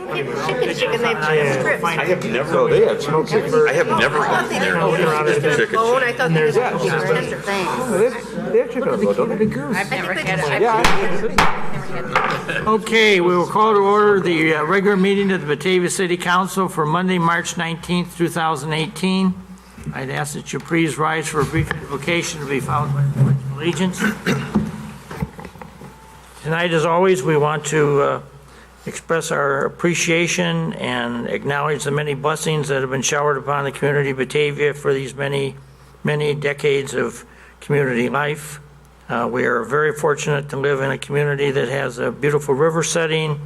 Chicken, they have strips. I have never. So they have smoked chicken. I have never eaten their chicken. Bone, I thought there's they that. were tender things. They have chicken on the don't they? I've never had it. Yeah. Okay, we will call to order the regular meeting of the Batavia City Council for Monday, March 19th, 2018. I'd ask that you please rise for a brief invocation to be followed by the Pledge of Allegiance. Tonight, as always, we want to express our appreciation and acknowledge the many blessings that have been showered upon the community of Batavia for these many decades of community life. We are very fortunate to live in a community that has a beautiful river setting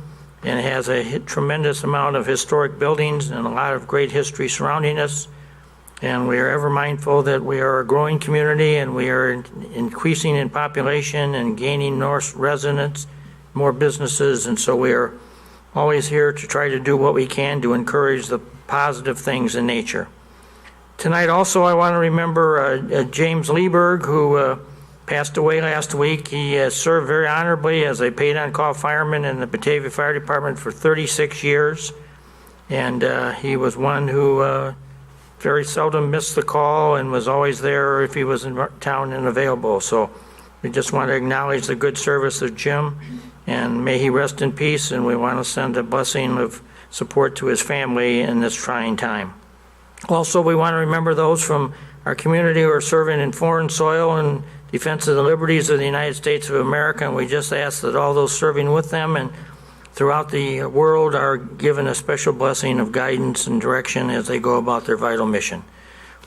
and has a tremendous amount of historic buildings and a lot of great history surrounding us. And we are ever mindful that we are a growing community and we are increasing in population and gaining more residents, more businesses. And so we are always here to try to do what we can to encourage the positive things in nature. Tonight also I want to remember James Lieberg, who passed away last week. He served very honorably as a paid-on-call fireman in the Batavia Fire Department for 36 years. And he was one who very seldom missed the call and was always there if he was in town and available. So we just want to acknowledge the good service of Jim, and may he rest in peace, and we want to send a blessing of support to his family in this trying time. Also, we want to remember those from our community who are serving in foreign soil in defense of the liberties of the United States of America, and we just ask that all those serving with them and throughout the world are given a special blessing of guidance and direction as they go about their vital mission.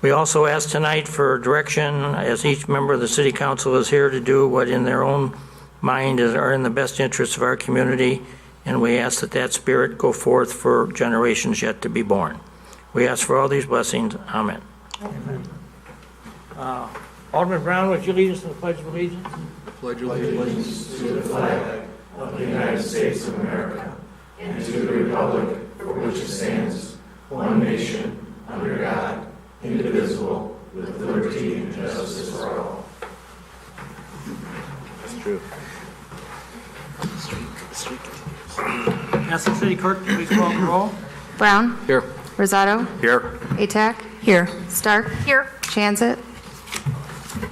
We also ask tonight for direction, as each member of the City Council is here to do what in their own mind are in the best interests of our community, and we ask that that spirit go forth for generations yet to be born. We ask for all these blessings. Amen. Amen. Alderman Brown, would you lead us in the Pledge of Allegiance? Pledge allegiance to the flag of the United States of America and to the republic for which it stands, one nation, under God, indivisible, with liberty and justice for all. That's true. Ask the City Clerk to please call the roll. Brown. Here. Rosato. Here. Atack. Here. Stark. Here. Chanzit.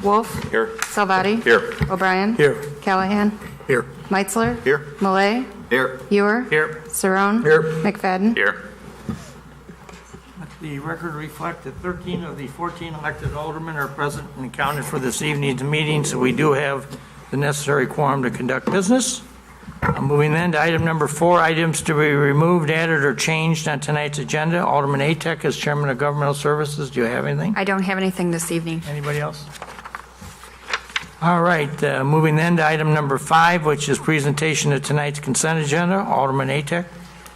Wolf. Here. Salvati. Here. O'Brien. Here. Callahan. Here. Meitzler. Here. Malay. Here. Ewer. Here. Cerrone. Here. McFadden. Here. Let the record reflect that 13 of the 14 elected aldermen are present and accounted for this evening's meeting, so we do have the necessary quorum to conduct business. Moving then to item number 4, items to be removed, added, or changed on tonight's agenda. Alderman Atack, as Chairman of Governmental Services, do you have anything? I don't have anything this evening. Anybody else? All right, moving then to item number 5, which is presentation of tonight's consent agenda. Alderman Atack.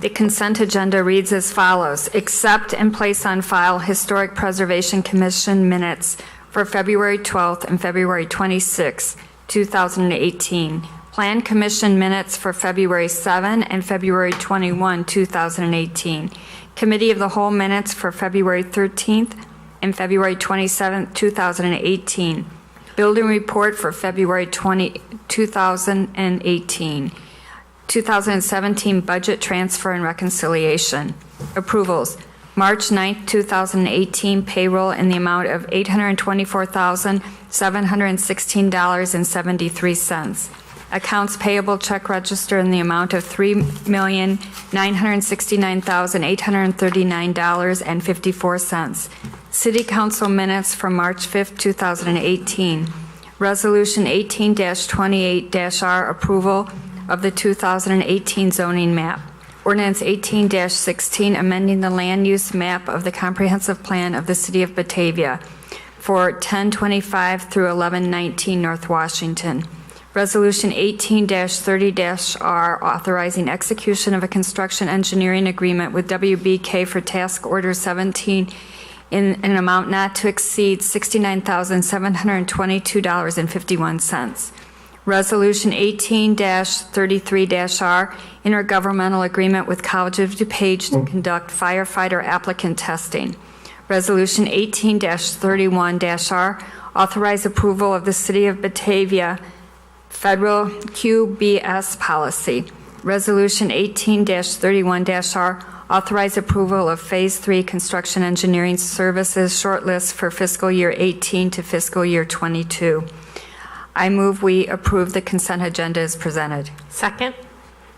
The consent agenda reads as follows. Accept and place on file Historic Preservation Commission minutes for February 12th and February 26th, 2018. Plan Commission minutes for February 7 and February 21, 2018. Committee of the Whole minutes for February 13th and February 27, 2018. Building report for February 20, 2018. 2017 budget transfer and reconciliation. Approvals. March 9, 2018 payroll in the amount of $824,716.73. Accounts payable check register in the amount of $3,969,839.54. City Council minutes from March 5, 2018. Resolution 18-28-R approval of the 2018 zoning map. Ordinance 18-16 amending the land use map of the comprehensive plan of the City of Batavia for 1025 through 1119 North Washington. Resolution 18-30-R authorizing execution of a construction engineering agreement with WBK for task order 17 in an amount not to exceed $69,722.51. Resolution 18-33-R intergovernmental agreement with College of DuPage to conduct firefighter applicant testing. Resolution 18-31-R authorize approval of the City of Batavia Federal QBS policy. Resolution 18-31-R, authorize approval of Phase 3 construction engineering services shortlist for fiscal year 18 to fiscal year 22. I move we approve the consent agenda as presented. Second?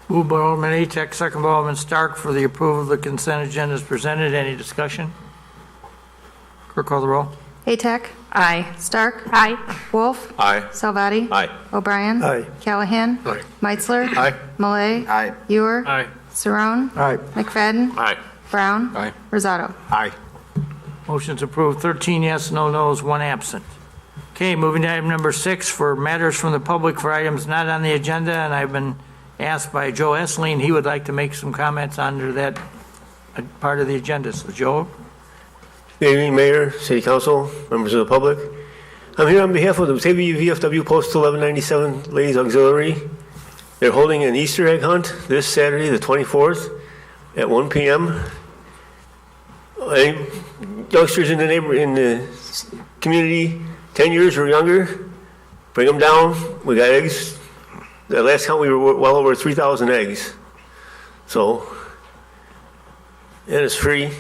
Moved by Alderman A-Tech, second by Alderman Stark for the approval of the consent agenda as presented. Any discussion? Clerk, call the roll. A-Tech? Aye. Stark? Aye. Wolf? Aye. Salvati? Aye. O'Brien? Aye. Callahan? Aye. Meitzler? Aye. Malay? Aye. Ewer? Aye. Saron? Aye. McFadden? Aye. Brown? Aye. Rosato? Aye. Motion's approved. 13 yes, no no's, 1 absent. Okay, moving to item number 6 for matters from the public for items not on the agenda, and I've been asked by Joe Essling, he would like to make some comments under that part of the agenda. So, Joe? Good evening, Mayor, City Council, members of the public. I'm here on behalf of the Batavia VFW Post 1197 Ladies Auxiliary. They're holding an Easter egg hunt this Saturday, the 24th, at 1 p.m. Any youngsters in the community, 10 years or younger, bring them down. We got eggs. The last count, we were well over 3,000 eggs. So, and it's free.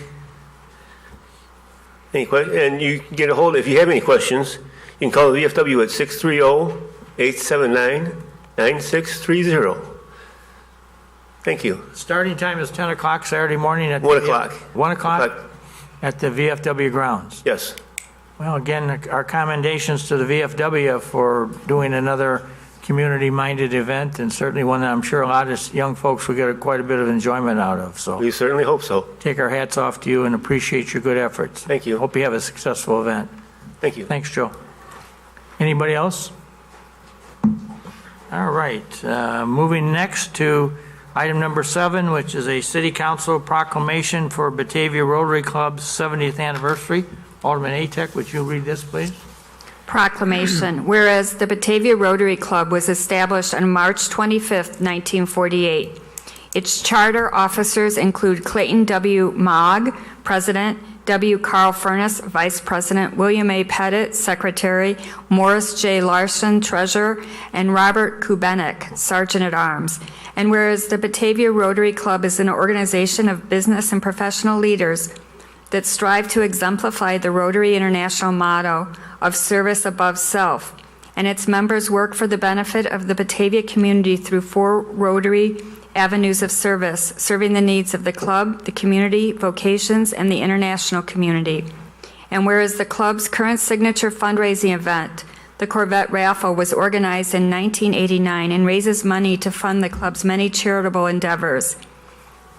And you can get a hold, if you have any questions, you can call the VFW at 630-879-9630. Thank you. Starting time is 10 o'clock Saturday morning at 1 o'clock. 1 o'clock at the VFW grounds. Yes. Well, again, our commendations to the VFW for doing another community-minded event, and certainly one that I'm sure a lot of young folks will get quite a bit of enjoyment out of. So We certainly hope so. take our hats off to you and appreciate your good efforts. Thank you. Hope you have a successful event. Thank you. Thanks, Joe. Anybody else? All right. Moving next to item number 7, which is a city council proclamation for Batavia Rotary Club's 70th anniversary. Alderman A-Tech, would you read this, please? Proclamation. Whereas the Batavia Rotary Club was established on March 25, 1948. Its charter officers include Clayton W. Mogg, President, W. Carl Furness, Vice President, William A. Pettit, Secretary, Morris J. Larson, Treasurer, and Robert Kubenik, Sergeant at Arms. And whereas the Batavia Rotary Club is an organization of business and professional leaders that strive to exemplify the Rotary International motto of service above self, and its members work for the benefit of the Batavia community through 4 Rotary avenues of service, serving the needs of the club, the community, vocations, and the international community. And whereas the club's current signature fundraising event, the Corvette Raffle, was organized in 1989 and raises money to fund the club's many charitable endeavors.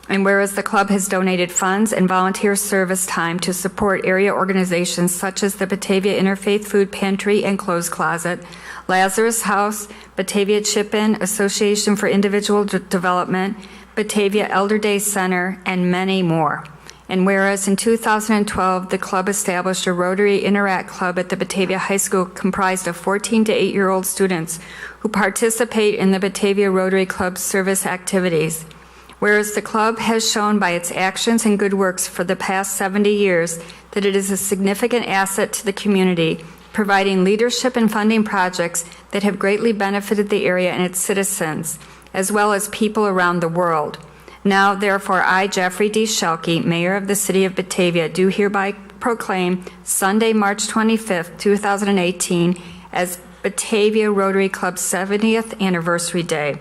And whereas the club has donated funds and volunteer service time to support area organizations such as the Batavia Interfaith Food Pantry and Clothes Closet, Lazarus House, Batavia Chip-In, Association for Individual Development, Batavia Elder Day Center, and many more. And whereas in 2012, the club established a Rotary Interact Club at the Batavia High School comprised of 14 to 8-year-old students who participate in the Batavia Rotary Club service activities. Whereas the club has shown by its actions and good works for the past 70 years that it is a significant asset to the community, providing leadership and funding projects that have greatly benefited the area and its citizens, as well as people around the world. Now, therefore, I, Jeffrey D. Schelke, Mayor of the City of Batavia, do hereby proclaim Sunday, March 25th, 2018, as Batavia Rotary Club's 70th Anniversary Day.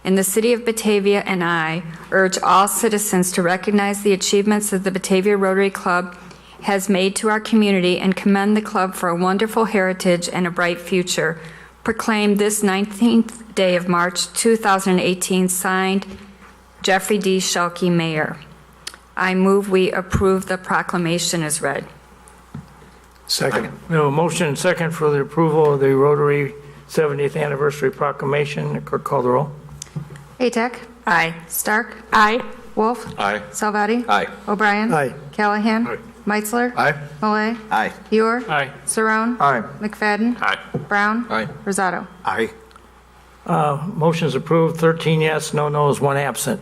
In the City of Batavia and I urge all citizens to recognize the achievements that the Batavia Rotary Club has made to our community and commend the club for a wonderful heritage and a bright future. Proclaimed this 19th day of March 2018, signed Jeffrey D. Schelke, Mayor. I move we approve the proclamation as read. Second. We have a motion and second for the approval of the Rotary 70th Anniversary Proclamation. Clerk, call the roll. A-Tech? Aye. Stark? Aye. Wolf? Aye. Salvati? Aye. O'Brien? Aye. Callahan? Aye. Meitzler? Aye. Malay? Aye. Ewer? Aye. Saron? Aye. McFadden? Aye. Brown? Aye. Rosato? Aye. Motion is approved, 13 yes, no no's, 1 absent.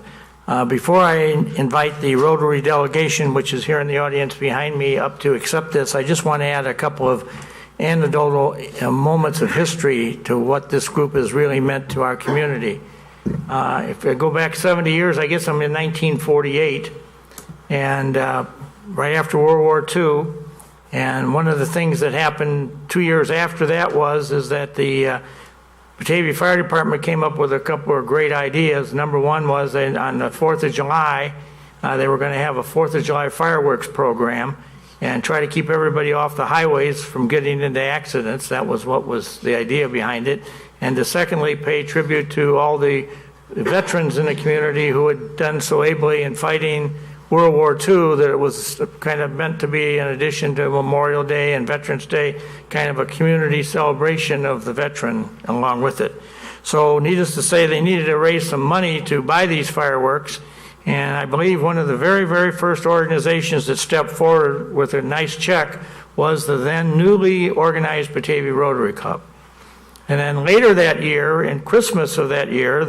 Before I invite the Rotary delegation, which is here in the audience behind me, up to accept this, I just want to add a couple of anecdotal moments of history to what this group has really meant to our community. If I go back 70 years, I guess I'm in 1948, and right after World War II. And one of the things that happened 2 years after that is that the Batavia Fire Department came up with a couple of great ideas. Number one was that on the 4th of July, they were going to have a 4th of July fireworks program and try to keep everybody off the highways from getting into accidents. That was what was the idea behind it. And to secondly, pay tribute to all the veterans in the community who had done so ably in fighting World War II, that it was kind of meant to be, in addition to Memorial Day and Veterans Day, kind of a community celebration of the veteran along with it. So needless to say, they needed to raise some money to buy these fireworks. And I believe one of the very, very first organizations that stepped forward with a nice check was the then newly organized Batavia Rotary Club. And then later that year, in Christmas of that year,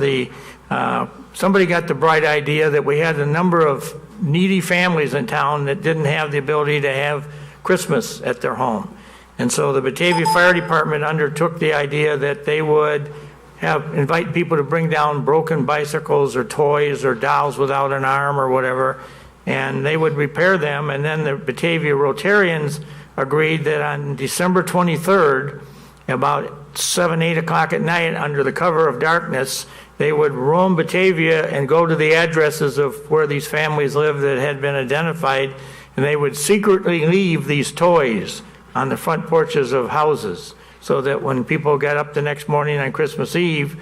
somebody got the bright idea that we had a number of needy families in town that didn't have the ability to have Christmas at their home. And so the Batavia Fire Department undertook the idea that they would invite people to bring down broken bicycles or toys or dolls without an arm or whatever, and they would repair them. And then the Batavia Rotarians agreed that on December 23rd, about 7, 8 o'clock at night, under the cover of darkness, they would roam Batavia and go to the addresses of where these families lived that had been identified, and they would secretly leave these toys on the front porches of houses so that when people got up the next morning on Christmas Eve,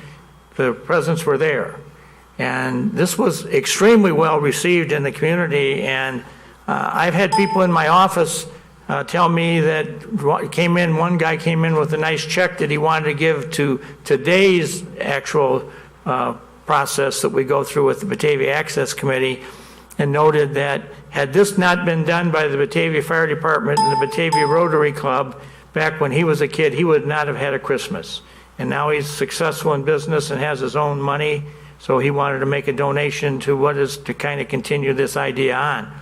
the presents were there. And this was extremely well received in the community, and I've had people in my office tell me that one guy came in with a nice check that he wanted to give to today's actual process that we go through with the Batavia Access Committee, and noted that had this not been done by the Batavia Fire Department and the Batavia Rotary Club back when he was a kid, he would not have had a Christmas. And now he's successful in business and has his own money, so he wanted to make a donation to kind of continue this idea on.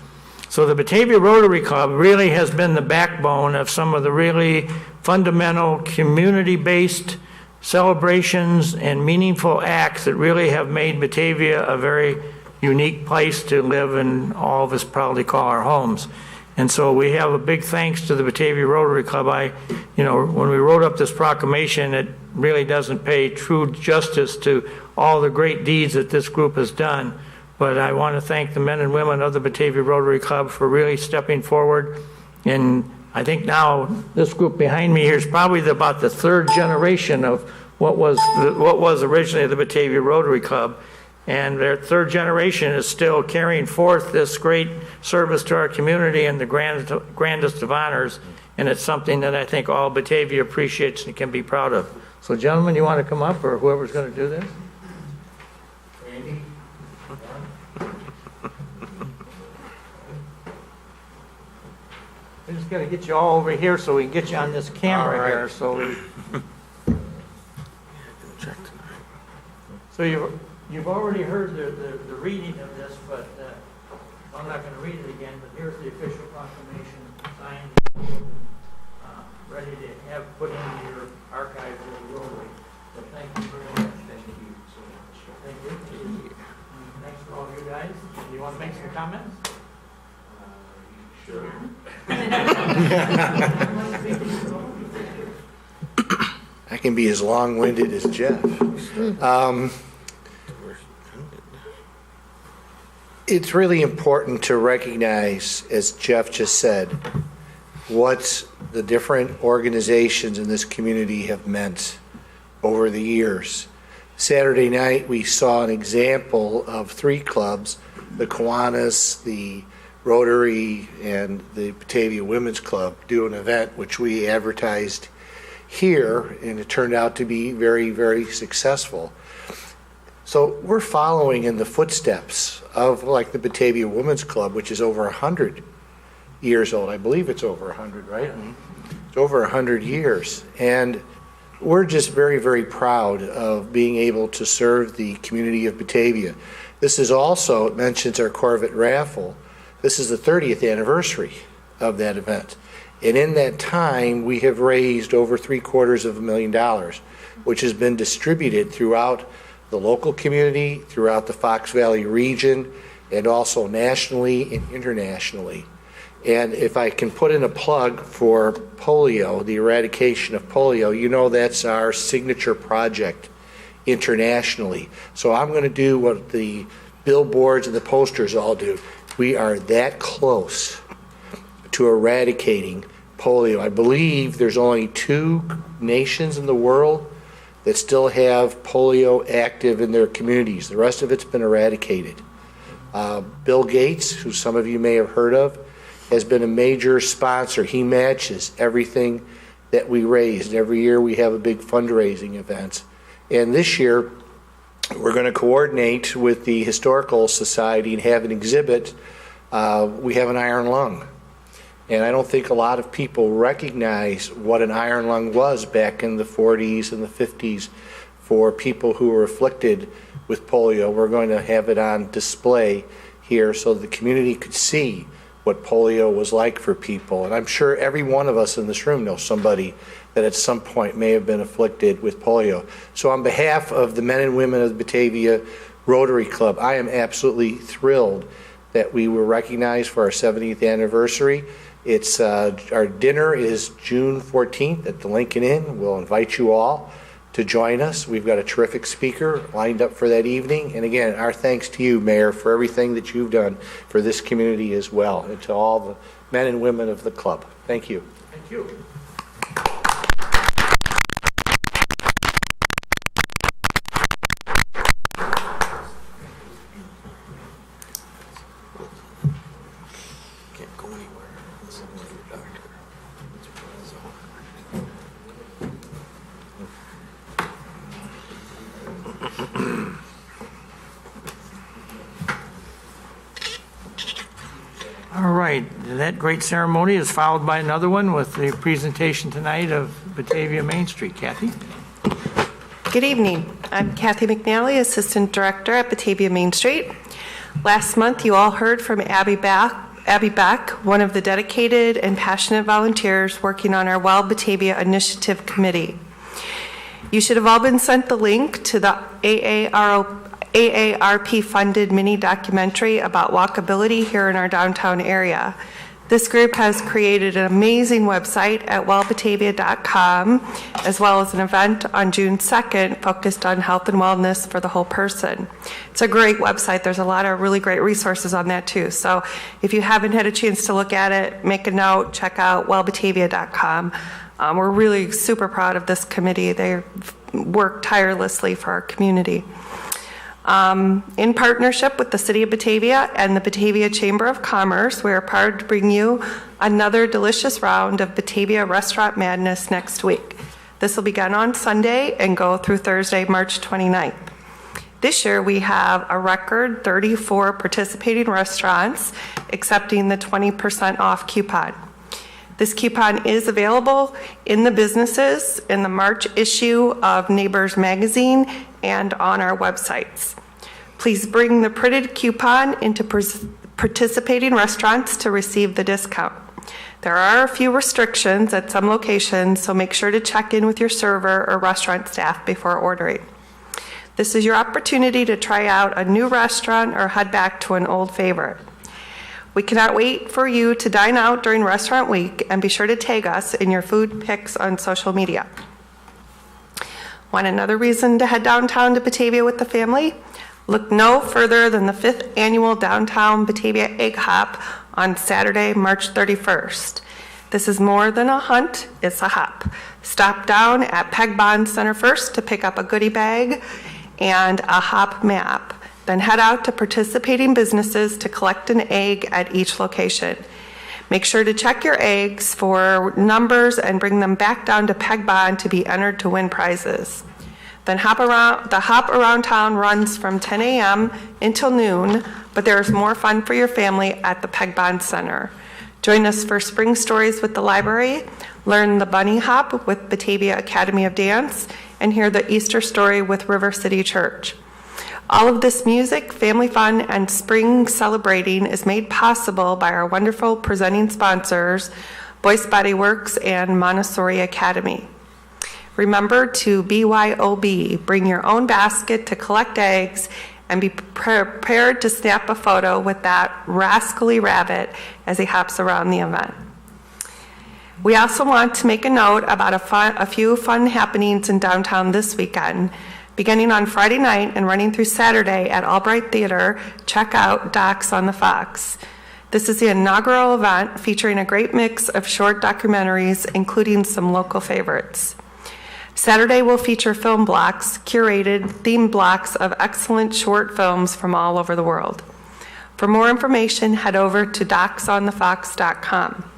So the Batavia Rotary Club really has been the backbone of some of the really fundamental community-based celebrations and meaningful acts that really have made Batavia a very unique place to live and all of us proudly call our homes. And so we have a big thanks to the Batavia Rotary Club. When we wrote up this proclamation, it really doesn't pay true justice to all the great deeds that this group has done. But I want to thank the men and women of the Batavia Rotary Club for really stepping forward. And I think now this group behind me here is probably about the third generation of what was originally the Batavia Rotary Club. And their third generation is still carrying forth this great service to our community in the grandest of honors. And it's something that I think all Batavia appreciates and can be proud of. So gentlemen, you want to come up, or whoever's going to do this? Randy? We just got to get you all over here so we can get you on this camera here. So you've already heard the reading of this, but I'm not going to read it again. But here's the official proclamation signed, ready to have put into your archives of the Rotary. So thank you very much. Thank you so much. Thank you. Thanks for all you guys. Do you want to make some comments? Sure. I can be as long-winded as Jeff. It's really important to recognize, as Jeff just said, what the different organizations in this community have meant over the years. Saturday night, we saw an example of 3 clubs, the Kiwanis, the Rotary, and the Batavia Women's Club, do an event which we advertised here, and it turned out to be very, very successful. So we're following in the footsteps of like the Batavia Women's Club, which is over 100 years old. I believe it's over 100, right? It's over 100 years. And we're just very, very proud of being able to serve the community of Batavia. This is also, it mentions our Corvette raffle. This is the 30th anniversary of that event. And in that time, we have raised over $750,000, which has been distributed throughout the local community, throughout the Fox Valley region, and also nationally and internationally. And if I can put in a plug for polio, the eradication of polio, you know that's our signature project internationally. So I'm going to do what the billboards and the posters all do. We are that close to eradicating polio. I believe there's only 2 nations in the world that still have polio active in their communities. The rest of it's been eradicated. Bill Gates, who some of you may have heard of, has been a major sponsor. He matches everything that we raised. Every year we have a big fundraising event. And this year we're going to coordinate with the Historical Society and have an exhibit. We have an iron lung. And I don't think a lot of people recognize what an iron lung was back in the 40s and the 50s for people who were afflicted with polio. We're going to have it on display here so the community could see what polio was like for people. And I'm sure every one of us in this room knows somebody that at some point may have been afflicted with polio. So on behalf of the men and women of the Batavia Rotary Club, I am absolutely thrilled that we were recognized for our 70th anniversary. It's our dinner is June 14th at the Lincoln Inn. We'll invite you all to join us. We've got a terrific speaker lined up for that evening. And again, our thanks to you, Mayor, for everything that you've done for this community as well, and to all the men and women of the club. Thank you. Thank you. All right, that great ceremony is followed by another one with the presentation tonight of Batavia Main Street. Kathy? Good evening. I'm Kathy McNally, Assistant Director at Batavia Main Street. Last month, you all heard from Abby Beck, one of the dedicated and passionate volunteers working on our Well Batavia Initiative Committee. You should have all been sent the link to the AARP-funded mini documentary about walkability here in our downtown area. This group has created an amazing website at wellbatavia.com, as well as an event on June 2nd focused on health and wellness for the whole person. It's a great website. There's a lot of really great resources on that too. So if you haven't had a chance to look at it, make a note, check out wellbatavia.com. We're really super proud of this committee. They work tirelessly for our community. In partnership with the City of Batavia and the Batavia Chamber of Commerce, we are proud to bring you another delicious round of Batavia Restaurant Madness next week. This will begin on Sunday and go through Thursday, March 29th. This year, we have a record 34 participating restaurants accepting the 20% off coupon. This coupon is available in the businesses in the March issue of Neighbors Magazine and on our websites. Please bring the printed coupon into participating restaurants to receive the discount. There are a few restrictions at some locations, so make sure to check in with your server or restaurant staff before ordering. This is your opportunity to try out a new restaurant or head back to an old favorite. We cannot wait for you to dine out during Restaurant Week, and be sure to tag us in your food pics on social media. Want another reason to head downtown to Batavia with the family? Look no further than the 5th annual Downtown Batavia Egg Hop on Saturday, March 31st. This is more than a hunt, it's a hop. Stop down at Peg Bond Center first to pick up a goodie bag and a hop map. Then head out to participating businesses to collect an egg at each location. Make sure to check your eggs for numbers and bring them back down to Peg Bond to be entered to win prizes. Then the hop around town runs from 10 a.m. until noon, but there's more fun for your family at the Peg Bond Center. Join us for Spring Stories with the library, learn the Bunny Hop with Batavia Academy of Dance, and hear the Easter story with River City Church. All of this music, family fun, and spring celebrating is made possible by our wonderful presenting sponsors, Boyce Body Works and Montessori Academy. Remember to BYOB, bring your own basket to collect eggs, and be prepared to snap a photo with that rascally rabbit as he hops around the event. We also want to make a note about a few fun happenings in downtown this weekend. Beginning on Friday night and running through Saturday at Albright Theater, check out Docs on the Fox. This is the inaugural event featuring a great mix of short documentaries, including some local favorites. Saturday will feature film blocks, curated themed blocks of excellent short films from all over the world. For more information, head over to docsonthefox.com.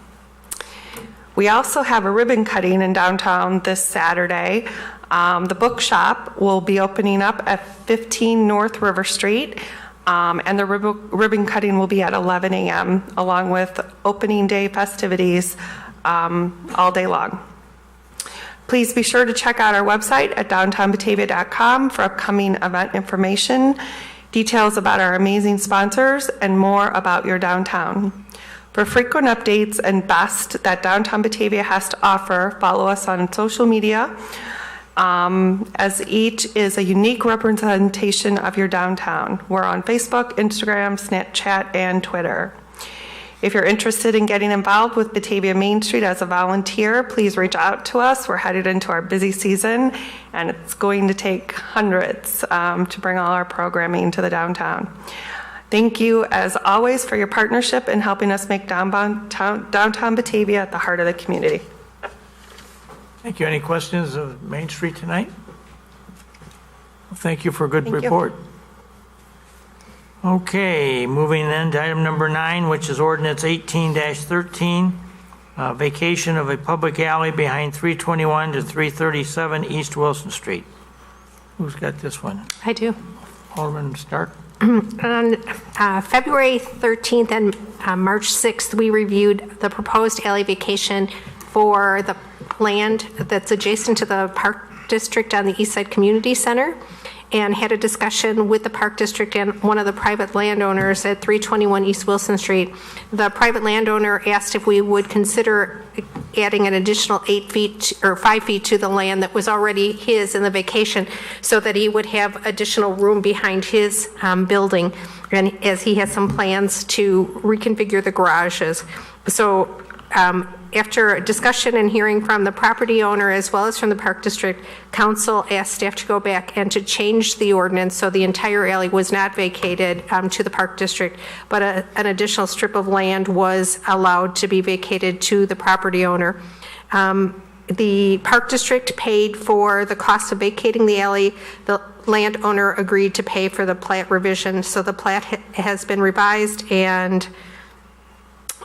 We also have a ribbon cutting in downtown this Saturday. The bookshop will be opening up at 15 North River Street, and the ribbon cutting will be at 11 a.m., along with opening day festivities all day long. Please be sure to check out our website at downtownbatavia.com for upcoming event information, details about our amazing sponsors, and more about your downtown. For frequent updates and best that Downtown Batavia has to offer, follow us on social media, as each is a unique representation of your downtown. We're on Facebook, Instagram, Snapchat, and Twitter. If you're interested in getting involved with Batavia Main Street as a volunteer, please reach out to us. We're headed into our busy season, and it's going to take hundreds to bring all our programming to the downtown. Thank you, as always, for your partnership in helping us make downtown Batavia at the heart of the community. Thank you. Any questions of Main Street tonight? Well, thank you for a good Thank you. report. Okay, moving then to item number 9, which is ordinance 18-13, vacation of a public alley behind 321 to 337 East Wilson Street. Who's got this one? I do. Alderman Stark? On February 13th and March 6th, we reviewed the proposed alley vacation for the land that's adjacent to the Park District on the East Side Community Center, and had a discussion with the Park District and one of the private landowners at 321 East Wilson Street. The private landowner asked if we would consider adding an additional 8 feet or 5 feet to the land that was already his in the vacation, so that he would have additional room behind his building, and as he has some plans to reconfigure the garages. So after a discussion and hearing from the property owner as well as from the Park District, Council asked staff to go back and to change the ordinance so the entire alley was not vacated to the Park District, but an additional strip of land was allowed to be vacated to the property owner. The Park District paid for the cost of vacating the alley. The landowner agreed to pay for the plat revision, so the plat has been revised, and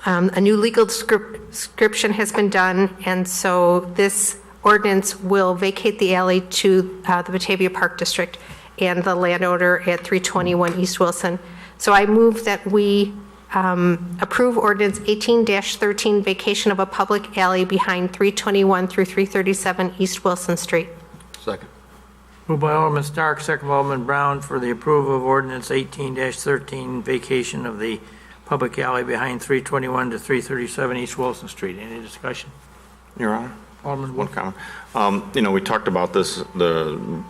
a new legal description has been done, and so this ordinance will vacate the alley to the Batavia Park District and the landowner at 321 East Wilson. So I move that we approve ordinance 18-13, vacation of a public alley behind 321 through 337 East Wilson Street. Second. Moved by Alderman Stark, second by Alderman Brown for the approval of ordinance 18-13, vacation of the public alley behind 321 to 337 East Wilson Street. Any discussion? Your Honor, Alderman one Wolf. comment. We talked about this, to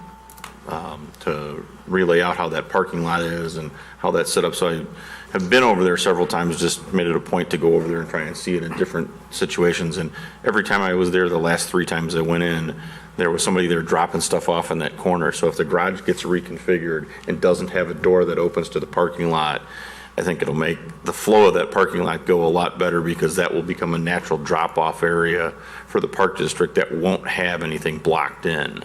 relay out how that parking lot is and how that's set up. So I have been over there several times, just made it a point to go over there and try and see it in different situations. And every time I was there, the last 3 times I went in, there was somebody there dropping stuff off in that corner. So if the garage gets reconfigured and doesn't have a door that opens to the parking lot, I think it'll make the flow of that parking lot go a lot better, because that will become a natural drop-off area for the Park District that won't have anything blocked in.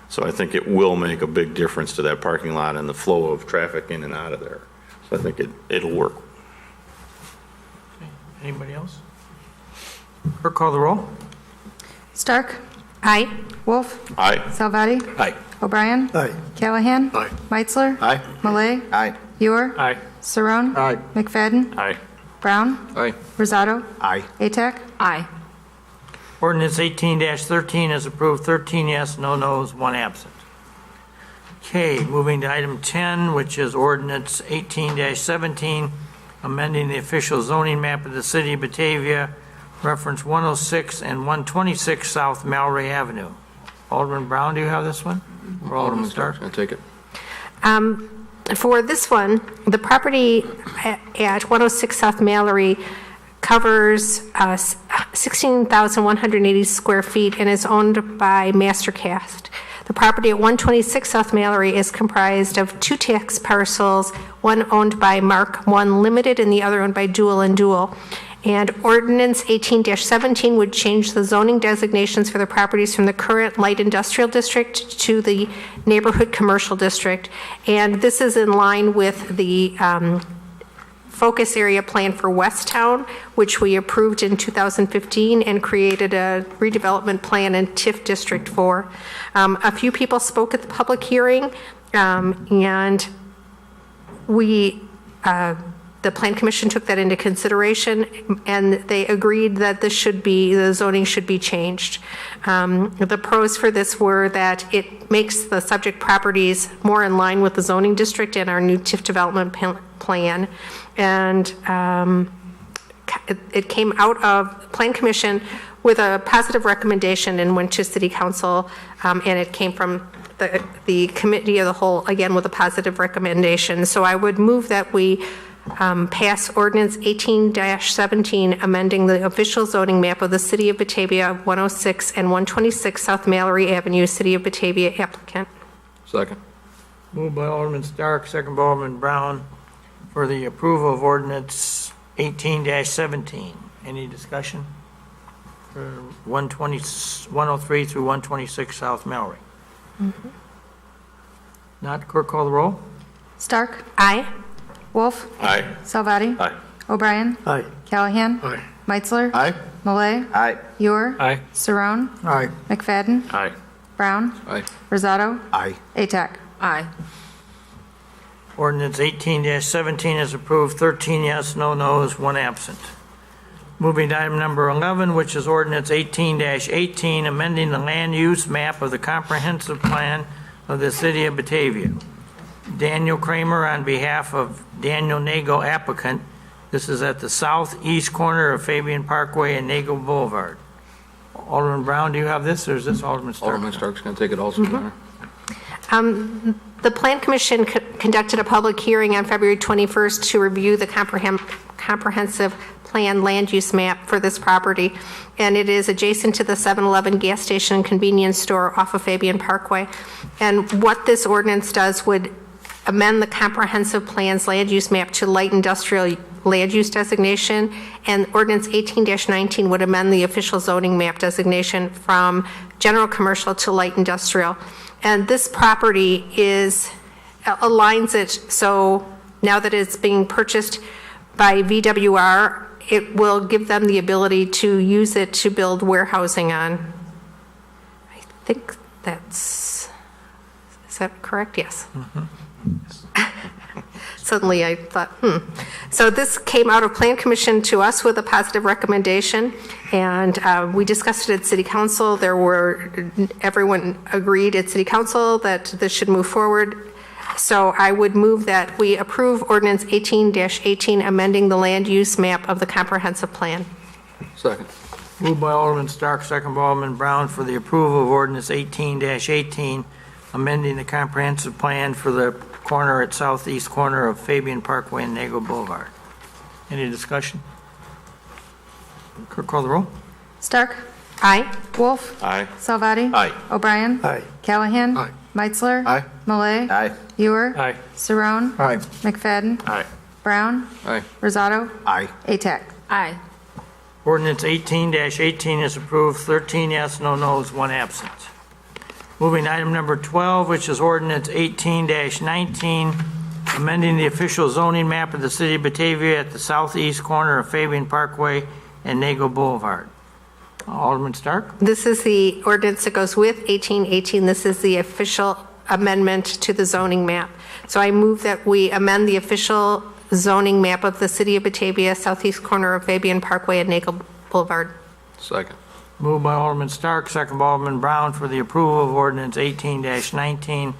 So I think it will make a big difference to that parking lot and the flow of traffic in and out of there. So I think it'll work. Anybody else? Clerk, call the roll. Stark? Aye. Wolf? Aye. Salvati? Aye. O'Brien? Aye. Callahan? Aye. Meitzler? Aye. Malay? Aye. Ewer? Aye. Saron? Aye. McFadden? Aye. Brown? Aye. Rosado? Aye. Atack? Aye. Ordinance 18-13 is approved, 13 yes, no no's, 1 absent. Okay, moving to item 10, which is ordinance 18-17, amending the official zoning map of the city of Batavia, reference 106 and 126 South Mallory Avenue. Alderman Brown, do you have this one? Or Alderman Stark? I'll take it. For this one, the property at 106 South Mallory covers 16,180 square feet and is owned by Mastercast. The property at 126 South Mallory is comprised of two tax parcels, one owned by Mark One Limited and the other owned by Dual and Dual. And Ordinance 18-17 would change the zoning designations for the properties from the current light industrial district to the neighborhood commercial district. And this is in line with the focus area plan for Westtown, which we approved in 2015 and created a redevelopment plan in TIF District 4. A few people spoke at the public hearing, and the Plan Commission took that into consideration, and they agreed that the zoning should be changed. The pros for this were that it makes the subject properties more in line with the zoning district and our new TIF development plan. And it came out of Plan Commission with a positive recommendation and went to City Council, and it came from the Committee of the Whole, again, with a positive recommendation. So I would move that we pass Ordinance 18-17, amending the official zoning map of the City of Batavia, 106 and 126 South Mallory Avenue, City of Batavia applicant. Second. Moved by Alderman Stark, second by Alderman Brown, for the approval of Ordinance 18-17. Any discussion? For 103 through 126 South Mallory. Not, clerk call the roll. Stark? Aye. Wolf? Aye. Salvati? Aye. O'Brien? Aye. Callahan? Aye. Meitzler? Aye. Malay? Aye. Ewer? Aye. Saron? Aye. McFadden? Aye. Brown? Aye. Rosato? Aye. Atack? Aye. Ordinance 18-17 is approved, 13 yes, no no's, 1 absent. Moving to item number 11, which is Ordinance 18-18, amending the land use map of the comprehensive plan of the City of Batavia. Daniel Kramer on behalf of Daniel Nagle applicant. This is at the southeast corner of Fabian Parkway and Nagle Boulevard. Alderman Brown, do you have this, or is this Alderman Stark? Alderman Stark's going to take it also, Your Honor. The Plan Commission conducted a public hearing on February 21st to review the comprehensive plan land use map for this property, and it is adjacent to the 7-Eleven gas station and convenience store off of Fabian Parkway. And what this ordinance does would amend the comprehensive plan's land use map to light industrial land use designation, and Ordinance 18-19 would amend the official zoning map designation from general commercial to light industrial. And this property aligns it, so now that it's being purchased by VWR, it will give them the ability to use it to build warehousing on. I think is that correct? Yes. Suddenly I thought, So this came out of Plan Commission to us with a positive recommendation, and we discussed it at City Council. Everyone agreed at City Council that this should move forward. So I would move that we approve Ordinance 18-18, amending the land use map of the comprehensive plan. Second. Moved by Alderman Stark, second by Alderman Brown, for the approval of Ordinance 18-18, amending the comprehensive plan for the corner at southeast corner of Fabian Parkway and Nagle Boulevard. Any discussion? Clerk, call the roll. Stark? Aye. Wolf? Aye. Salvati? Aye. O'Brien? Aye. Callahan? Aye. Meitzler? Aye. Malay? Aye. Ewer? Aye. Saron? Aye. McFadden? Aye. Brown? Aye. Rosato? Aye. Atack? Aye. Ordinance 18-18 is approved, 13 yes, no no's, 1 absent. Moving to item number 12, which is Ordinance 18-19, amending the official zoning map of the City of Batavia at the southeast corner of Fabian Parkway and Nagle Boulevard. Alderman Stark? This is the ordinance that goes with 18-18. This is the official amendment to the zoning map. So I move that we amend the official zoning map of the City of Batavia, southeast corner of Fabian Parkway and Nagle Boulevard. Second. Moved by Alderman Stark, second by Alderman Brown, for the approval of Ordinance 18-19,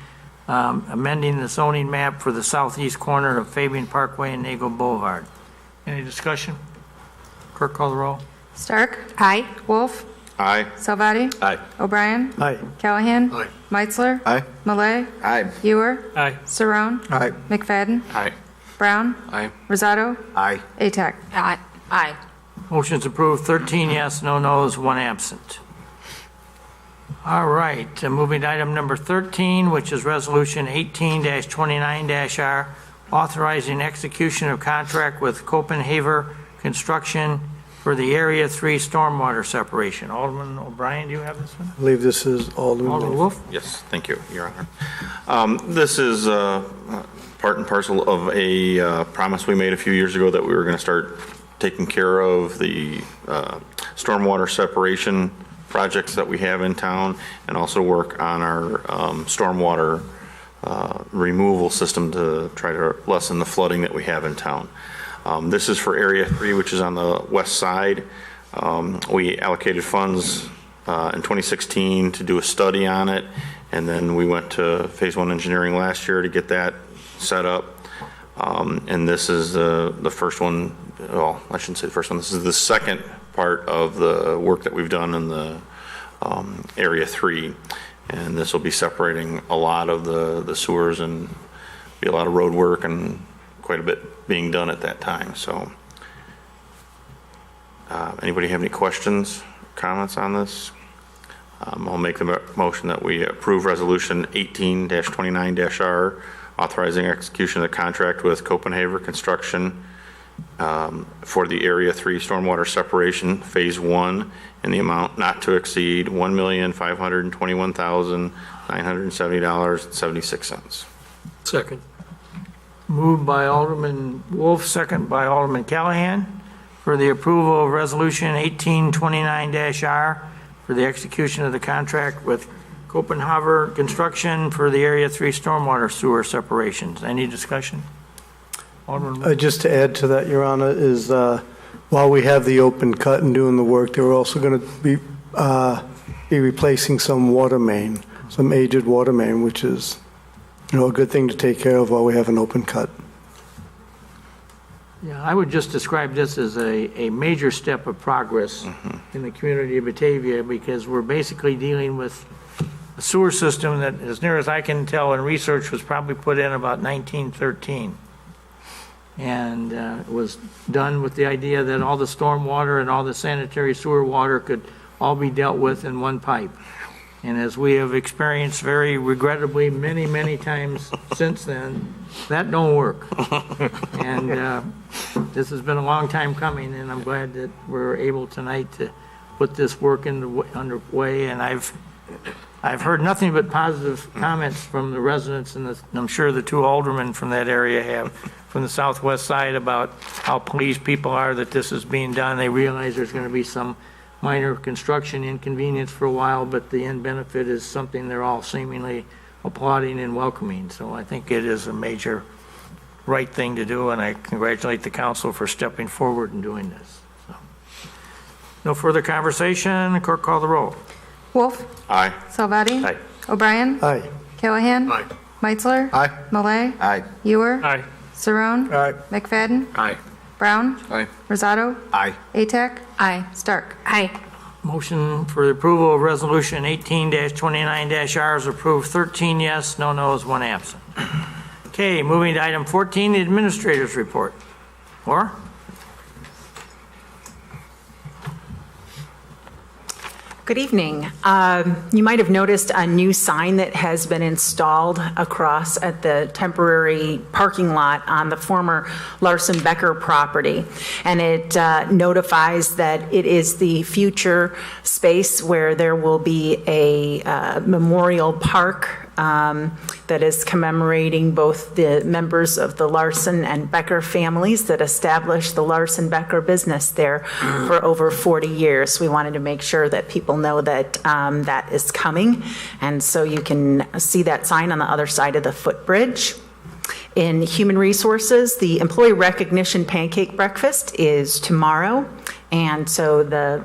amending the zoning map for the southeast corner of Fabian Parkway and Nagle Boulevard. Any discussion? Clerk, call the roll. Stark? Aye. Wolf? Aye. Salvati. Aye. O'Brien. Aye. Callahan. Aye. Meitzler. Aye. Malay. Aye. Ewer. Aye. Saron. Aye. McFadden. Aye. Brown. Aye. Rosato. Aye. Atack. Aye. Motion's approved, 13 yes, no no's, 1 absent. All right, moving to item number 13, which is Resolution 18-29-R, authorizing execution of contract with Copenhagen Construction for the Area 3 stormwater separation. Alderman O'Brien, do you have this one? I believe this is Alderman Alderman Wolf. Wolf? Yes, thank you, Your Honor. This is part and parcel of a promise we made a few years ago that we were going to start taking care of the stormwater separation projects that we have in town and also work on our stormwater removal system to try to lessen the flooding that we have in town. This is for Area 3, which is on the west side. We allocated funds in 2016 to do a study on it, and then we went to Phase 1 engineering last year to get that set up. And this is the first one, well, I shouldn't say the first one, this is the second part of the work that we've done in the Area 3. And this will be separating a lot of the sewers and be a lot of road work and quite a bit being done at that time. So anybody have any questions, comments on this? I'll make the motion that we approve Resolution 18-29-R, authorizing execution of the contract with Copenhagen Construction for the Area 3 stormwater separation, Phase 1, in the amount not to exceed $1,521,970.76. Second. Moved by Alderman Wolf, second by Alderman Callahan, for the approval of Resolution 1829-R for the execution of the contract with Copenhagen Construction for the Area 3 stormwater sewer separations. Any discussion? Alderman Wolf? Just to add to that, Your Honor, is while we have the open cut and doing the work, they're also going to be replacing some water main, some aged water main, which is, a good thing to take care of while we have an open cut. Yeah, I would just describe this as a major step of progress in the community of Batavia, because we're basically dealing with a sewer system that, as near as I can tell, and research was probably put in about 1913. And it was done with the idea that all the storm water and all the sanitary sewer water could all be dealt with in one pipe. And as we have experienced very regrettably many, many times since then, that don't work. And this has been a long time coming, and I'm glad that we're able tonight to put this work underway. And I've heard nothing but positive comments from the residents, and I'm sure the two aldermen from that area have, from the southwest side, about how pleased people are that this is being done. They realize there's going to be some minor construction inconvenience for a while, but the end benefit is something they're all seemingly applauding and welcoming. So I think it is a major right thing to do, and I congratulate the council for stepping forward and doing this. So, no further conversation. Clerk, call the roll. Wolf. Aye. Salvati. Aye. O'Brien. Aye. Callahan. Aye. Meitzler. Aye. Malay. Aye. Ewer. Aye. Saron. Aye. McFadden. Aye. Brown. Aye. Rosato. Aye. Atack. Aye. Stark. Aye. Motion for the approval of Resolution 18-29-R is approved, 13 yes, no no's, 1 absent. Okay, moving to item 14, the administrator's report. Laura? Good evening. You might have noticed a new sign that has been installed across at the temporary parking lot on the former Larson Becker property. And it notifies that it is the future space where there will be a memorial park that is commemorating both the members of the Larson and Becker families that established the Larson Becker business there for over 40 years. We wanted to make sure that people know that that is coming. And so you can see that sign on the other side of the footbridge. In Human Resources, the Employee Recognition Pancake Breakfast is tomorrow. And so the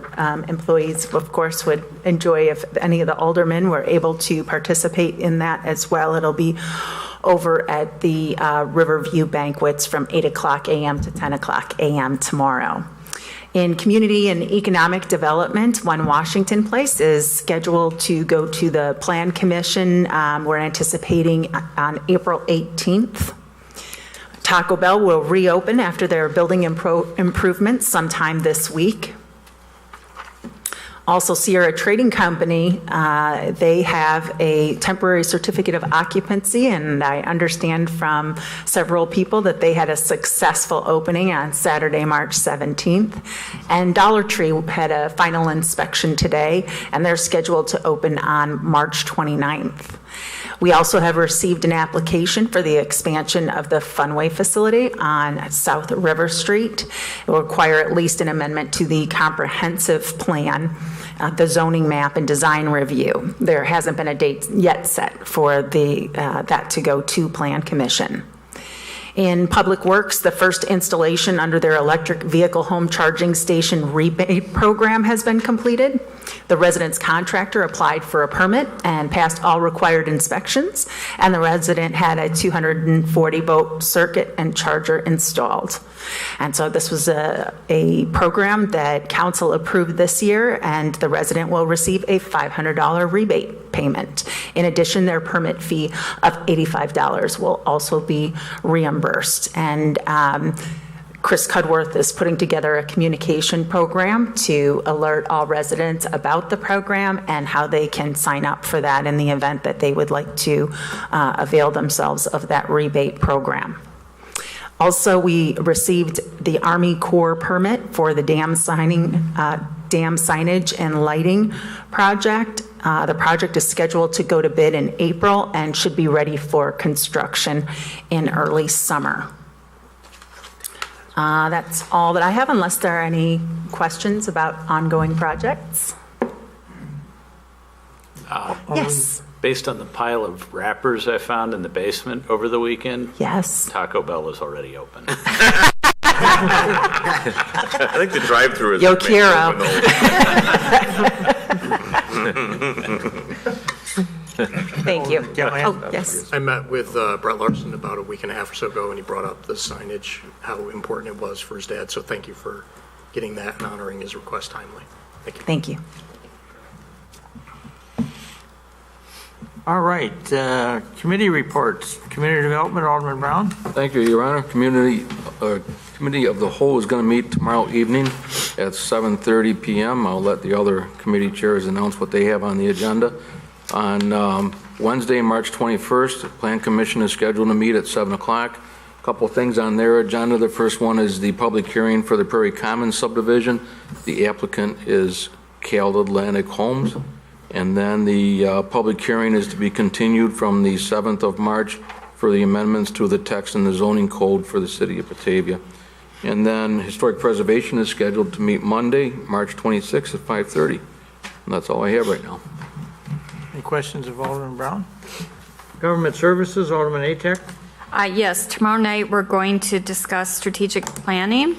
employees, of course, would enjoy if any of the aldermen were able to participate in that as well. It'll be over at the Riverview Banquets from 8 o'clock a.m. to 10 o'clock a.m. tomorrow. In Community and Economic Development, 1 Washington Place is scheduled to go to the Plan Commission. We're anticipating on April 18th. Taco Bell will reopen after their building improvements sometime this week. Also, Sierra Trading Company, they have a temporary certificate of occupancy, and I understand from several people that they had a successful opening on Saturday, March 17th. And Dollar Tree had a final inspection today, and they're scheduled to open on March 29th. We also have received an application for the expansion of the Funway facility on South River Street. It will require at least an amendment to the comprehensive plan, the zoning map and design review. There hasn't been a date yet set for that to go to Plan Commission. In Public Works, the first installation under their electric vehicle home charging station rebate program has been completed. The resident's contractor applied for a permit and passed all required inspections, and the resident had a 240-volt circuit and charger installed. And so this was a program that council approved this year, and the resident will receive a $500 rebate payment. In addition, their permit fee of $85 will also be reimbursed. And Chris Cudworth is putting together a communication program to alert all residents about the program and how they can sign up for that in the event that they would like to avail themselves of that rebate program. Also, we received the Army Corps permit for the dam signage and lighting project. The project is scheduled to go to bid in April and should be ready for construction in early summer. That's all that I have, unless there are any questions about ongoing projects. Yes. Based on the pile of wrappers I found in the basement over the weekend, Yes. Taco Bell is already open. I think the drive-through is. Yo quiero. Thank you. Oh, yes. I met with Brett Larson about a week and a half or so ago, and he brought up the signage, how important it was for his dad. So thank you for getting that and honoring his request timely. Thank you. Thank you. All right, committee reports. Community Development, Alderman Brown. Thank you, Your Honor. Committee of the Whole is going to meet tomorrow evening at 7:30 p.m. I'll let the other committee chairs announce what they have on the agenda. On Wednesday, March 21st, the Plan Commission is scheduled to meet at 7 o'clock. A couple of things on their agenda. The first one is the public hearing for the Prairie Commons subdivision. The applicant is Cal Atlantic Homes. And then the public hearing is to be continued from the 7th of March for the amendments to the text in the zoning code for the city of Batavia. And then Historic Preservation is scheduled to meet Monday, March 26th at 5:30. And that's all I have right now. Any questions of Alderman Brown? Government Services, Alderman Atek. Yes, tomorrow night we're going to discuss strategic planning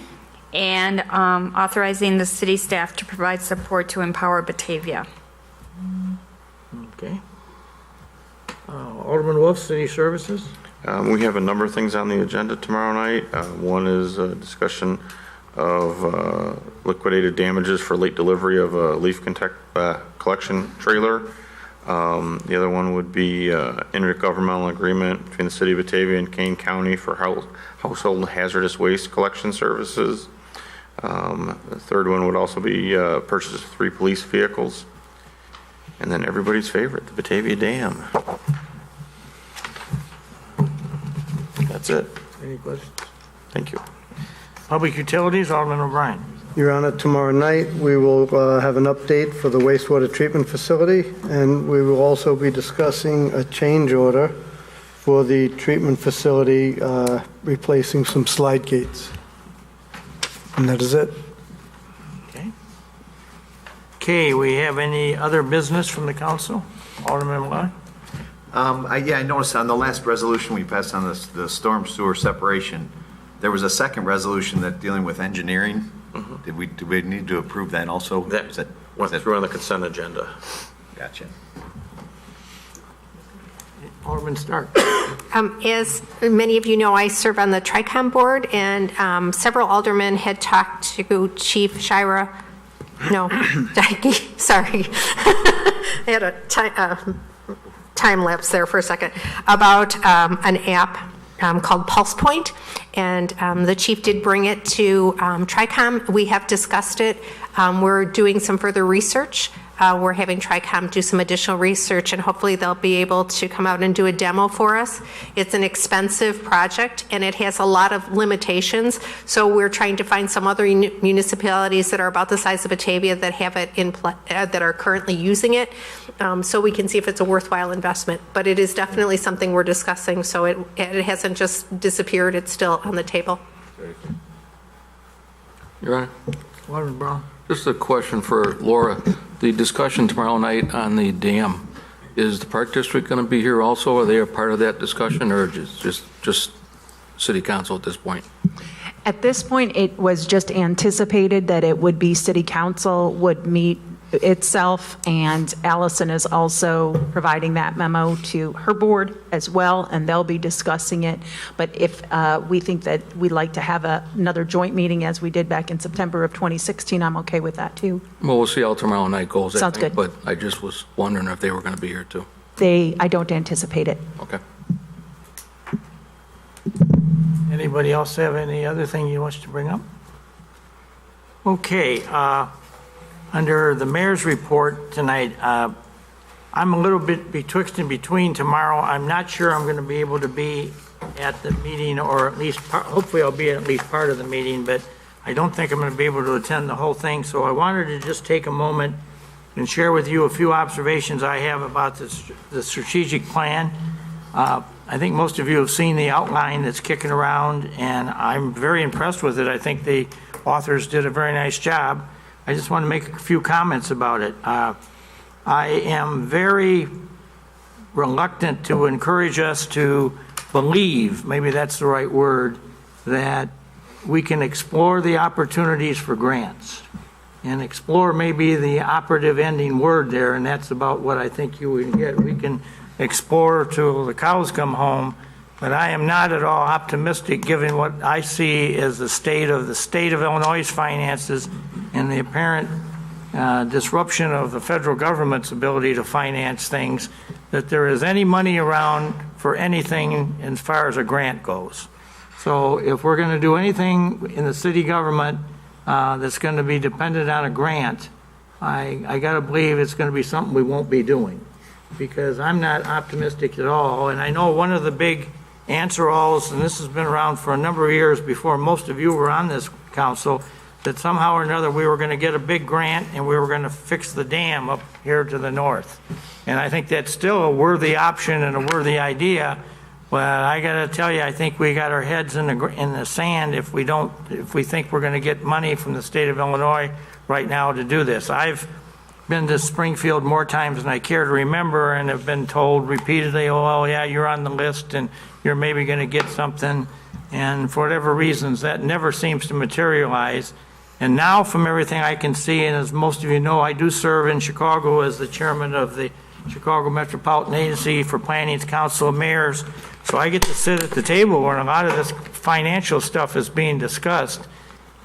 and authorizing the city staff to provide support to empower Batavia. Okay. Alderman Wolf, City Services. We have a number of things on the agenda tomorrow night. One is a discussion of liquidated damages for late delivery of a leaf collection trailer. The other one would be intergovernmental agreement between the City of Batavia and Kane County for household hazardous waste collection services. The third one would also be purchase of 3 police vehicles. And then everybody's favorite, the Batavia Dam. That's it. Any questions? Thank you. Public Utilities, Alderman O'Brien. Your Honor, tomorrow night we will have an update for the wastewater treatment facility, and we will also be discussing a change order for the treatment facility, replacing some slide gates. And that is it. Okay, we have any other business from the council? Alderman Malone? I noticed on the last resolution we passed on the storm sewer separation, there was a second resolution that dealing with engineering. Mm-hmm. Do we need to approve that also? That went through on the consent agenda. Gotcha. Alderman Stark. As many of you know, I serve on the TRICOM board, and several aldermen had talked to Chief Shira, Dyke, sorry. I had a time lapse there for a second, about an app called Pulse Point, and the chief did bring it to TRICOM. We have discussed it. We're doing some further research. We're having TRICOM do some additional research, and hopefully they'll be able to come out and do a demo for us. It's an expensive project, and it has a lot of limitations, so we're trying to find some other municipalities that are about the size of Batavia that have it that are currently using it, so we can see if it's a worthwhile investment. But it is definitely something we're discussing, so it hasn't just disappeared, it's still on the table. Your Honor? Alderman Brown. Just a question for Laura. The discussion tomorrow night on the dam, is the Park District going to be here also? Are they a part of that discussion, or just City Council at this point? At this point, it was just anticipated that it would be City Council would meet itself, and Allison is also providing that memo to her board as well, and they'll be discussing it. But if we think that we'd like to have another joint meeting as we did back in September of 2016, I'm okay with that too. Well, we'll see how tomorrow night goes. Sounds good. But I just was wondering if they were going to be here too. I don't anticipate it. Okay. Anybody else have any other thing you want to bring up? Okay. Under the mayor's report tonight, I'm a little bit betwixt and between tomorrow. I'm not sure I'm going to be able to be at the meeting, or at least, hopefully I'll be at least part of the meeting, but I don't think I'm going to be able to attend the whole thing. So I wanted to just take a moment and share with you a few observations I have about the strategic plan. I think most of you have seen the outline that's kicking around, and I'm very impressed with it. I think the authors did a very nice job. I just want to make a few comments about it. I am very reluctant to encourage us to believe, maybe that's the right word, that we can explore the opportunities for grants. And explore may be the operative ending word there, and that's about what I think you would get. We can explore till the cows come home, but I am not at all optimistic given what I see as the state of Illinois' finances and the apparent disruption of the federal government's ability to finance things, that there is any money around for anything as far as a grant goes. So if we're going to do anything in the city government that's going to be dependent on a grant, I got to believe it's going to be something we won't be doing, because I'm not optimistic at all. And I know one of the big answer-alls, and this has been around for a number of years before most of you were on this council, that somehow or another we were going to get a big grant and we were going to fix the dam up here to the north. And I think that's still a worthy option and a worthy idea. But I got to tell you, I think we got our heads in the sand if we think we're going to get money from the state of Illinois right now to do this. I've been to Springfield more times than I care to remember, and have been told repeatedly, oh yeah, you're on the list and you're maybe going to get something. And for whatever reasons, that never seems to materialize. And now, from everything I can see, and as most of you know, I do serve in Chicago as the chairman of the Chicago Metropolitan Agency for Planning's Council of Mayors. So I get to sit at the table where a lot of this financial stuff is being discussed.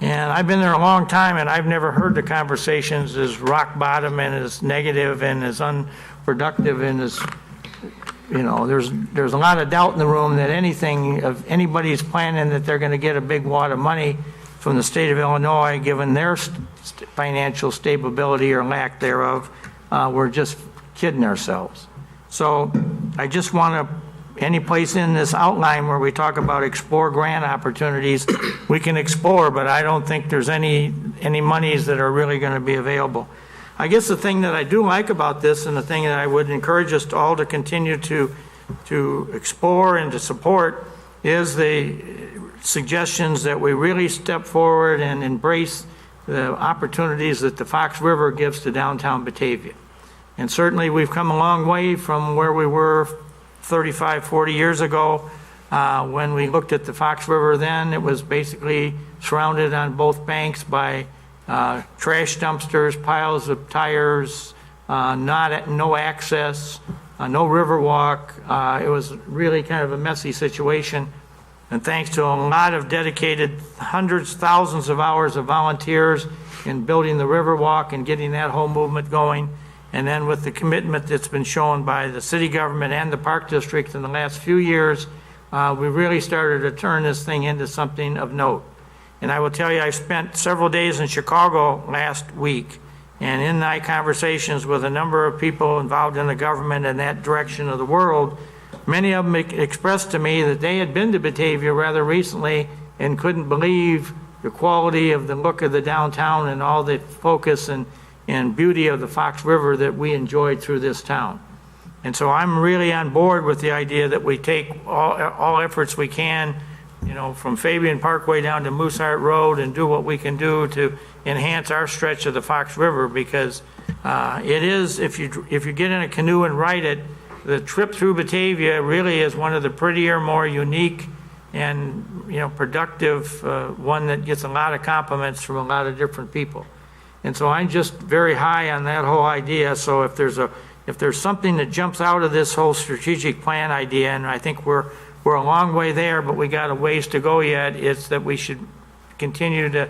And I've been there a long time, and I've never heard the conversations as rock bottom and as negative and as unproductive and as, there's a lot of doubt in the room that anybody's planning that they're going to get a big wad of money from the state of Illinois, given their financial stability or lack thereof. We're just kidding ourselves. So I just want to, any place in this outline where we talk about explore grant opportunities, we can explore, but I don't think there's any monies that are really going to be available. I guess the thing that I do like about this, and the thing that I would encourage us all to continue to explore and to support, is the suggestions that we really step forward and embrace the opportunities that the Fox River gives to downtown Batavia. And certainly we've come a long way from where we were 35, 40 years ago. When we looked at the Fox River then, it was basically surrounded on both banks by trash dumpsters, piles of tires, no access, no river walk. It was really kind of a messy situation. And thanks to a lot of dedicated hundreds, thousands of hours of volunteers in building the river walk and getting that whole movement going, and then with the commitment that's been shown by the city government and the park district in the last few years, we really started to turn this thing into something of note. And I will tell you, I spent several days in Chicago last week, and in my conversations with a number of people involved in the government in that direction of the world, many of them expressed to me that they had been to Batavia rather recently and couldn't believe the quality of the look of the downtown and all the focus and beauty of the Fox River that we enjoyed through this town. And so I'm really on board with the idea that we take all efforts we can, from Fabian Parkway down to Mooseheart Road, and do what we can do to enhance our stretch of the Fox River, because it is, if you get in a canoe and ride it, the trip through Batavia really is one of the prettier, more unique and productive one that gets a lot of compliments from a lot of different people. And so I'm just very high on that whole idea. So if there's something that jumps out of this whole strategic plan idea, and I think we're a long way there, but we got a ways to go yet, it's that we should continue to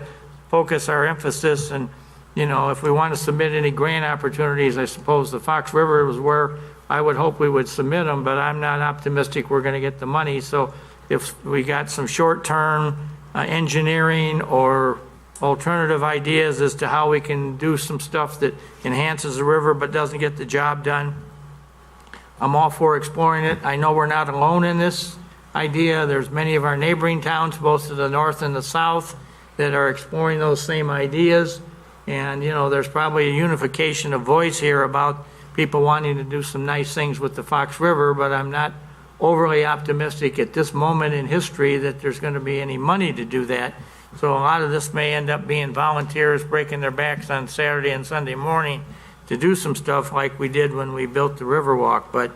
focus our emphasis. And if we want to submit any grant opportunities, I suppose the Fox River was where I would hope we would submit them, but I'm not optimistic we're going to get the money. So if we got some short-term engineering or alternative ideas as to how we can do some stuff that enhances the river but doesn't get the job done, I'm all for exploring it. I know we're not alone in this idea. There's many of our neighboring towns, both to the north and the south, that are exploring those same ideas. And, there's probably a unification of voice here about people wanting to do some nice things with the Fox River, but I'm not overly optimistic at this moment in history that there's going to be any money to do that. So a lot of this may end up being volunteers breaking their backs on Saturday and Sunday morning to do some stuff like we did when we built the Riverwalk. But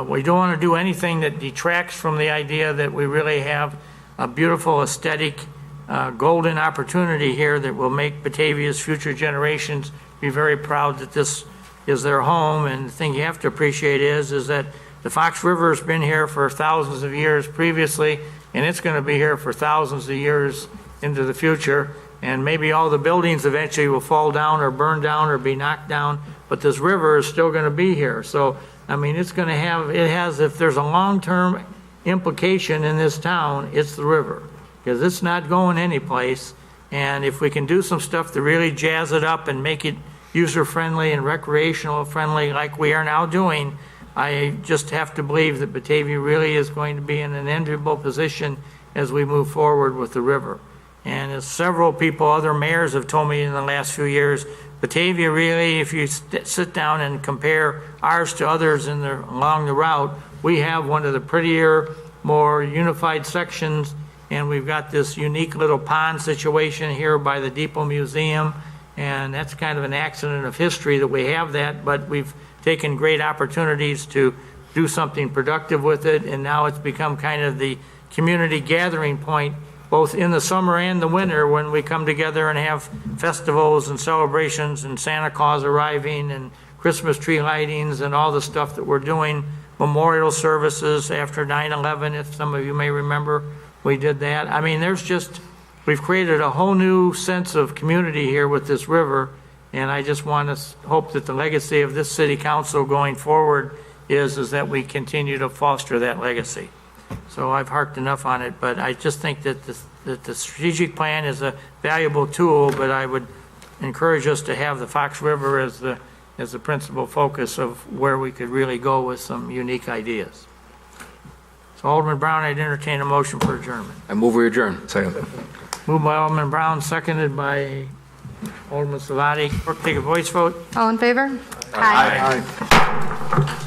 we don't want to do anything that detracts from the idea that we really have a beautiful, aesthetic, golden opportunity here that will make Batavia's future generations be very proud that this is their home. And the thing you have to appreciate is that the Fox River has been here for thousands of years previously, and it's going to be here for thousands of years into the future. And maybe all the buildings eventually will fall down or burn down or be knocked down, but this river is still going to be here. So, it's going to have, if there's a long-term implication in this town, it's the river, because it's not going anyplace. And if we can do some stuff to really jazz it up and make it user-friendly and recreational-friendly like we are now doing, I just have to believe that Batavia really is going to be in an enviable position as we move forward with the river. And as several people, other mayors have told me in the last few years, Batavia really, if you sit down and compare ours to others along the route, we have one of the prettier, more unified sections, and we've got this unique little pond situation here by the Depot Museum, and that's kind of an accident of history that we have that, but we've taken great opportunities to do something productive with it, and now it's become kind of the community gathering point, both in the summer and the winter, when we come together and have festivals and celebrations and Santa Claus arriving and Christmas tree lightings and all the stuff that we're doing, memorial services after 9/11, if some of you may remember, we did that. We've created a whole new sense of community here with this river, and I just want to hope that the legacy of this city council going forward is that we continue to foster that legacy. So I've harped enough on it, but I just think that the strategic plan is a valuable tool, but I would encourage us to have the Fox River as the principal focus of where we could really go with some unique ideas. So Alderman Brown, I'd entertain a motion for adjournment. I move we adjourn. Second. Moved by Alderman Brown, seconded by Alderman Savati. Clerk, take a voice vote. All in favor? Aye.